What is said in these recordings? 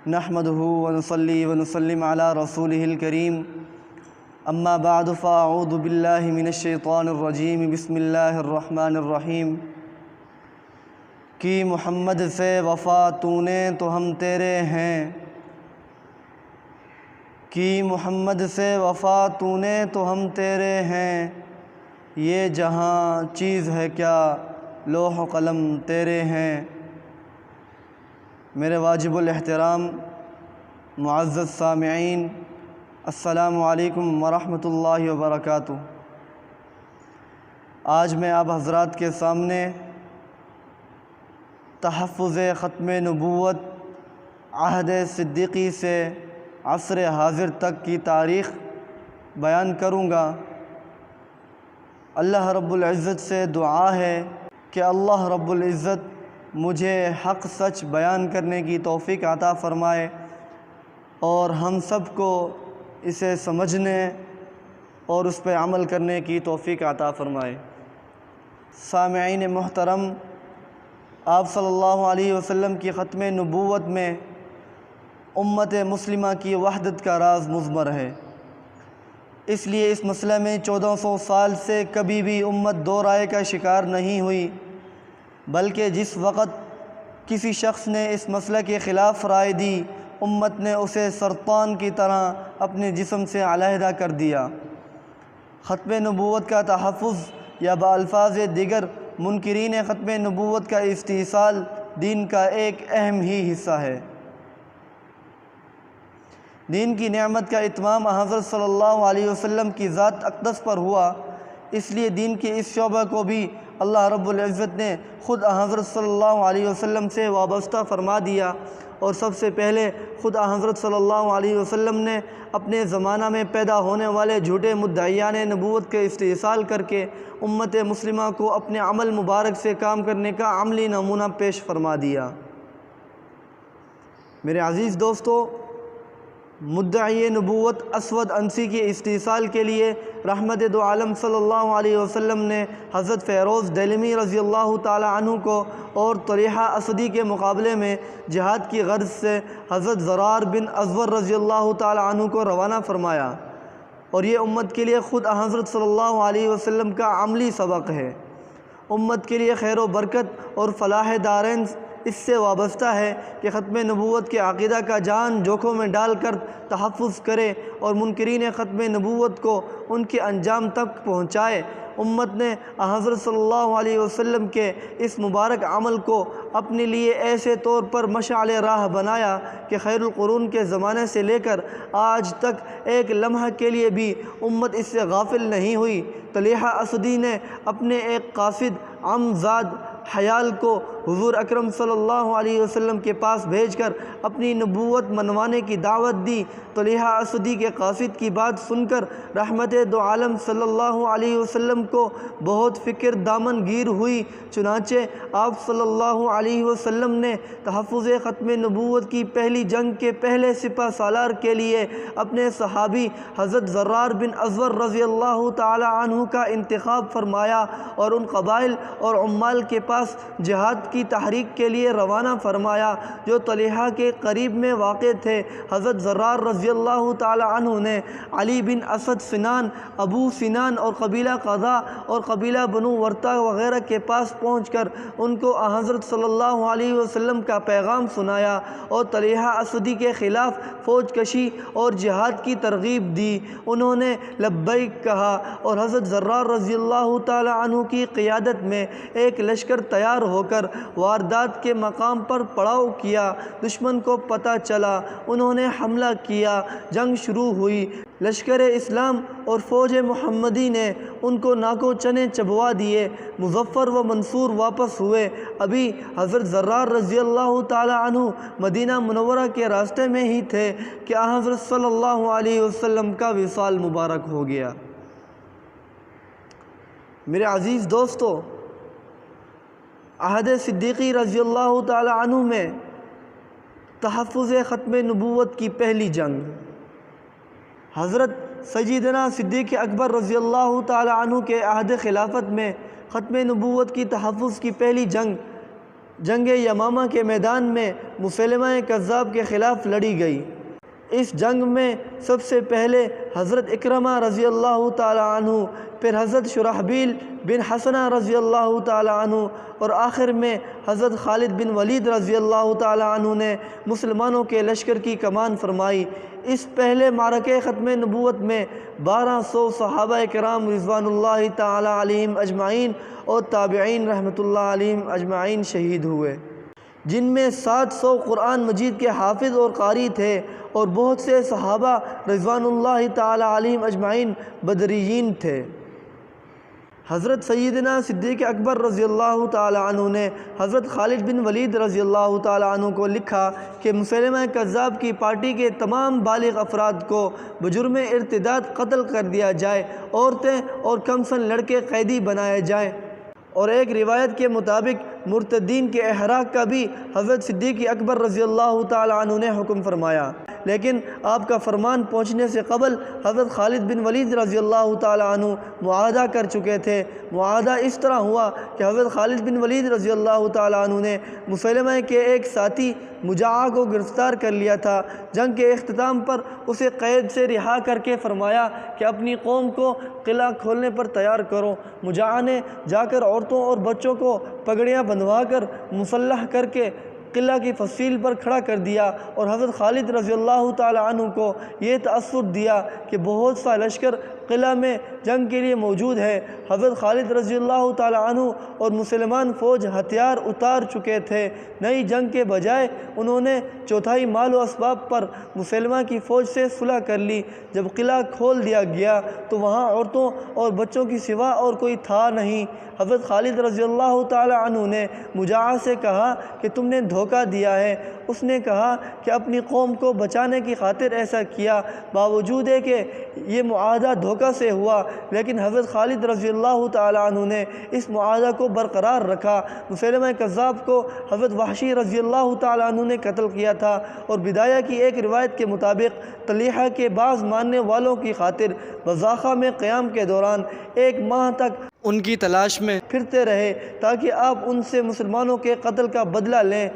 نحمده ونصلي ونسلم على رسوله الكريم اما بعد فاعوذ بالله من الشیطان الرجیم بسم اللہ الرحمن الرحیم کی محمد سے وفا تو نے تو ہم تیرے ہیں، کی محمد سے وفا تو نے تو ہم تیرے ہیں، یہ جہاں چیز ہے کیا لوح و قلم تیرے ہیں۔ میرے واجب الاحترام معزز سامعین، السلام علیکم ورحمۃ اللہ وبرکاتہ۔ آج میں آپ حضرات کے سامنے تحفظ ختم نبوت عہد صدیقی سے عصر حاضر تک کی تاریخ بیان کروں گا۔ اللہ رب العزت سے دعا ہے کہ اللہ رب العزت مجھے حق سچ بیان کرنے کی توفیق عطا فرمائے اور ہم سب کو اسے سمجھنے اور اس پہ عمل کرنے کی توفیق عطا فرمائے۔ سامعین محترم، آپ صلی اللہ علیہ وسلم کی ختم نبوت میں امت مسلمہ کی وحدت کا راز مضمر ہے، اس لیے اس مسئلے میں 1400 سال سے کبھی بھی امت دو رائے کا شکار نہیں ہوئی، بلکہ جس وقت کسی شخص نے اس مسئلہ کے خلاف رائے دی، امت نے اسے سرطان کی طرح اپنے جسم سے علیحدہ کر دیا۔ ختم نبوت کا تحفظ یا بالفاظ دیگر منکرین ختم نبوت کا استحصال دین کا ایک اہم ہی حصہ ہے۔ دین کی نعمت کا اتمام حضرت صلی اللہ علیہ وسلم کی ذات اقدس پر ہوا، اس لیے دین کے اس شعبہ کو بھی اللہ رب العزت نے خود حضرت صلی اللہ علیہ وسلم سے وابستہ فرما دیا، اور سب سے پہلے خود حضرت صلی اللہ علیہ وسلم نے اپنے زمانہ میں پیدا ہونے والے جھوٹے مدعیان نبوت کے استحصال کر کے امت مسلمہ کو اپنے عمل مبارک سے کام کرنے کا عملی نمونہ پیش فرما دیا۔ میرے عزیز دوستو، مدعی نبوت اسود عنسی کے استحصال کے لیے رحمت دو عالم صلی اللہ علیہ وسلم نے حضرت فیروز دہلوی رضی اللہ تعالی عنہ کو اور طلحہ اسدی کے مقابلے میں جہاد کی غرض سے حضرت زرار بن ازور رضی اللہ تعالی عنہ کو روانہ فرمایا، اور یہ امت کے لیے خود حضرت صلی اللہ علیہ وسلم کا عملی سبق ہے۔ امت کے لیے خیر و برکت اور فلاح دارین اس سے وابستہ ہے کہ ختم نبوت کے عقیدہ کا جان جوکھوں میں ڈال کر تحفظ کرے اور منکرین ختم نبوت کو ان کے انجام تک پہنچائے۔ امت نے حضرت صلی اللہ علیہ وسلم کے اس مبارک عمل کو اپنے لیے ایسے طور پر مشعل راہ بنایا کہ خیر القرون کے زمانے سے لے کر آج تک ایک لمحہ کے لیے بھی امت اس سے غافل نہیں ہوئی۔ طلحہ اسدی نے اپنے ایک قاصد عمزاد حیال کو حضور اکرم صلی اللہ علیہ وسلم کے پاس بھیج کر اپنی نبوت منوانے کی دعوت دی۔ طلحہ اسدی کے قاصد کی بات سن کر رحمت دو عالم صلی اللہ علیہ وسلم کو بہت فکر دامن گیر ہوئی، چنانچہ آپ صلی اللہ علیہ وسلم نے تحفظ ختم نبوت کی پہلی جنگ کے پہلے سپہ سالار کے لیے اپنے صحابی حضرت زرار بن ازور رضی اللہ تعالی عنہ کا انتخاب فرمایا اور ان قبائل اور عمال کے پاس جہاد کی تحریک کے لیے روانہ فرمایا جو طلحہ کے قریب میں واقع تھے۔ حضرت زرار رضی اللہ تعالی عنہ نے علی بن اسد سنان، ابو سنان اور قبیلہ قضا اور قبیلہ بنو ورطہ وغیرہ کے پاس پہنچ کر ان کو حضرت صلی اللہ علیہ وسلم کا پیغام سنایا اور طلحہ اسدی کے خلاف فوج کشی اور جہاد کی ترغیب دی۔ انہوں نے لبیک کہا اور حضرت زرار رضی اللہ تعالی عنہ کی قیادت میں ایک لشکر تیار ہو کر واردات کے مقام پر پڑاؤ کیا۔ دشمن کو پتہ چلا، انہوں نے حملہ کیا، جنگ شروع ہوئی۔ لشکر اسلام اور فوج محمدی نے ان کو ناکو چنے چبوا دیے، مظفر و منصور واپس ہوئے۔ ابھی حضرت زرار رضی اللہ تعالی عنہ مدینہ منورہ کے راستے میں ہی تھے کہ حضرت صلی اللہ علیہ وسلم کا وصال مبارک ہو گیا۔ میرے عزیز دوستو، عہد صدیقی رضی اللہ تعالی عنہ میں تحفظ ختم نبوت کی پہلی جنگ، حضرت سیدنا صدیق اکبر رضی اللہ تعالی عنہ کے عہد خلافت میں ختم نبوت کی تحفظ کی پہلی جنگ جنگ یمامہ کے میدان میں مسیلمہ کذاب کے خلاف لڑی گئی۔ اس جنگ میں سب سے پہلے حضرت اکرمہ رضی اللہ تعالی عنہ، پھر حضرت شرحبیل بن حسنہ رضی اللہ تعالی عنہ اور آخر میں حضرت خالد بن ولید رضی اللہ تعالی عنہ نے مسلمانوں کے لشکر کی کمان فرمائی۔ اس پہلے معرکہ ختم نبوت میں 1200 صحابہ کرام رضوان اللہ تعالی علیہم اجمعین اور تابعین رحمۃ اللہ علیہم اجمعین شہید ہوئے، جن میں 700 قرآن مجید کے حافظ اور قاری تھے اور بہت سے صحابہ رضوان اللہ تعالی علیہم اجمعین بدریین تھے۔ حضرت سیدنا صدیق اکبر رضی اللہ تعالی عنہ نے حضرت خالد بن ولید رضی اللہ تعالی عنہ کو لکھا کہ مسیلمہ کذاب کی پارٹی کے تمام بالغ افراد کو بجرم ارتداد قتل کر دیا جائے، عورتیں اور کم سن لڑکے قیدی بنائے جائیں، اور ایک روایت کے مطابق مرتدین کے احراق کا بھی حضرت صدیق اکبر رضی اللہ تعالی عنہ نے حکم فرمایا۔ لیکن آپ کا فرمان پہنچنے سے قبل حضرت خالد بن ولید رضی اللہ تعالی عنہ معاہدہ کر چکے تھے۔ معاہدہ اس طرح ہوا کہ حضرت خالد بن ولید رضی اللہ تعالی عنہ نے مسیلمہ کے ایک ساتھی مجاعہ کو گرفتار کر لیا تھا۔ جنگ کے اختتام پر اسے قید سے رہا کر کے فرمایا کہ اپنی قوم کو قلعہ کھولنے پر تیار کرو۔ مجاعہ نے جا کر عورتوں اور بچوں کو پگڑیاں بندھوا کر مسلح کر کے قلعہ کی فصیل پر کھڑا کر دیا اور حضرت خالد رضی اللہ تعالی عنہ کو یہ تأثر دیا کہ بہت سا لشکر قلعہ میں جنگ کے لیے موجود ہے۔ حضرت خالد رضی اللہ تعالی عنہ اور مسلمان فوج ہتھیار اتار چکے تھے۔ نئی جنگ کے بجائے انہوں نے چوتھائی مال و اسباب پر مسلمہ کی فوج سے صلح کر لی۔ جب قلعہ کھول دیا گیا تو وہاں عورتوں اور بچوں کی سوا اور کوئی تھا نہیں۔ حضرت خالد رضی اللہ تعالی عنہ نے مجاعہ سے کہا کہ تم نے دھوکہ دیا ہے۔ اس نے کہا کہ اپنی قوم کو بچانے کی خاطر ایسا کیا، باوجود ہے کہ یہ معاہدہ دھوکہ سے ہوا، لیکن حضرت خالد رضی اللہ تعالی عنہ نے اس معاہدہ کو برقرار رکھا۔ مسیلمہ کذاب کو حضرت وحشی رضی اللہ تعالی عنہ نے قتل کیا تھا، اور بدایہ کی ایک روایت کے مطابق طلیحہ کے بعض ماننے والوں کی خاطر بزاخہ میں قیام کے دوران 1 ماہ تک ان کی تلاش میں پھرتے رہے تاکہ آپ ان سے مسلمانوں کے قتل کا بدلہ لیں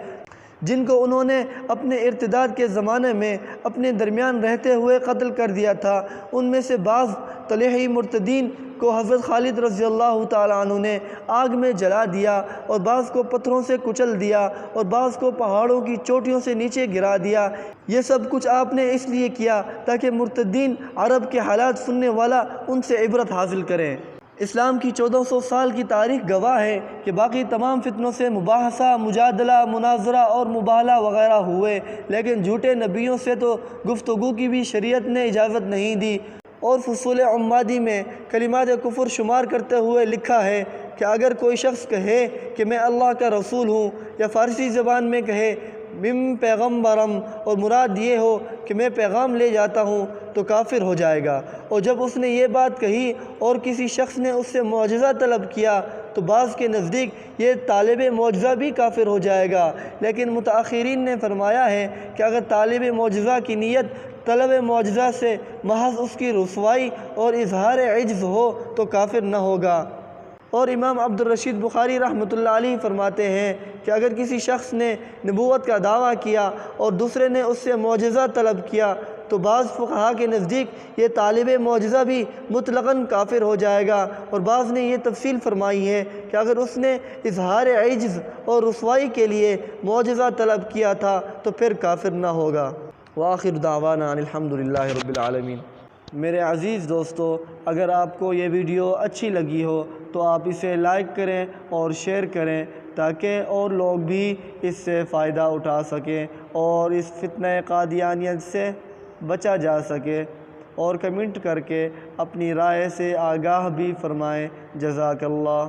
جن کو انہوں نے اپنے ارتداد کے زمانے میں اپنے درمیان رہتے ہوئے قتل کر دیا تھا۔ ان میں سے بعض طلیحی مرتدین کو حضرت خالد رضی اللہ تعالی عنہ نے آگ میں جلا دیا، اور بعض کو پتھروں سے کچل دیا، اور بعض کو پہاڑوں کی چوٹیوں سے نیچے گرا دیا۔ یہ سب کچھ آپ نے اس لیے کیا تاکہ مرتدین عرب کے حالات سننے والا ان سے عبرت حاصل کریں۔ اسلام کی 1400 سال کی تاریخ گواہ ہے کہ باقی تمام فتنوں سے مباحثہ، مجادلہ، مناظرہ اور مباہلہ وغیرہ ہوئے، لیکن جھوٹے نبیوں سے تو گفتگو کی بھی شریعت نے اجازت نہیں دی۔ اور فصول عمادی میں کلمات کفر شمار کرتے ہوئے لکھا ہے کہ اگر کوئی شخص کہے کہ میں اللہ کا رسول ہوں، یا فارسی زبان میں کہے بم پیغمبرم اور مراد یہ ہو کہ میں پیغام لے جاتا ہوں، تو کافر ہو جائے گا۔ اور جب اس نے یہ بات کہی اور کسی شخص نے اس سے معجزہ طلب کیا تو بعض کے نزدیک یہ طالب معجزہ بھی کافر ہو جائے گا، لیکن متأخرین نے فرمایا ہے کہ اگر طالب معجزہ کی نیت طلب معجزہ سے محض اس کی رسوائی اور اظہار عجز ہو تو کافر نہ ہوگا۔ اور امام عبد الرشید بخاری رحمۃ اللہ علیہ فرماتے ہیں کہ اگر کسی شخص نے نبوت کا دعویٰ کیا اور دوسرے نے اس سے معجزہ طلب کیا تو بعض فقہا کے نزدیک یہ طالب معجزہ بھی مطلقاً کافر ہو جائے گا، اور بعض نے یہ تفصیل فرمائی ہے کہ اگر اس نے اظہار عجز اور رسوائی کے لیے معجزہ طلب کیا تھا تو پھر کافر نہ ہوگا۔ وآخر دعوانا ان الحمدللہ رب العالمین۔ میرے عزیز دوستو، اگر آپ کو یہ ویڈیو اچھی لگی ہو تو آپ اسے لائک کریں اور شیئر کریں تاکہ اور لوگ بھی اس سے فائدہ اٹھا سکیں اور اس فتنہ قادیانیت سے بچا جا سکے، اور کمنٹ کر کے اپنی رائے سے آگاہ بھی فرمائیں۔ جزاک اللہ۔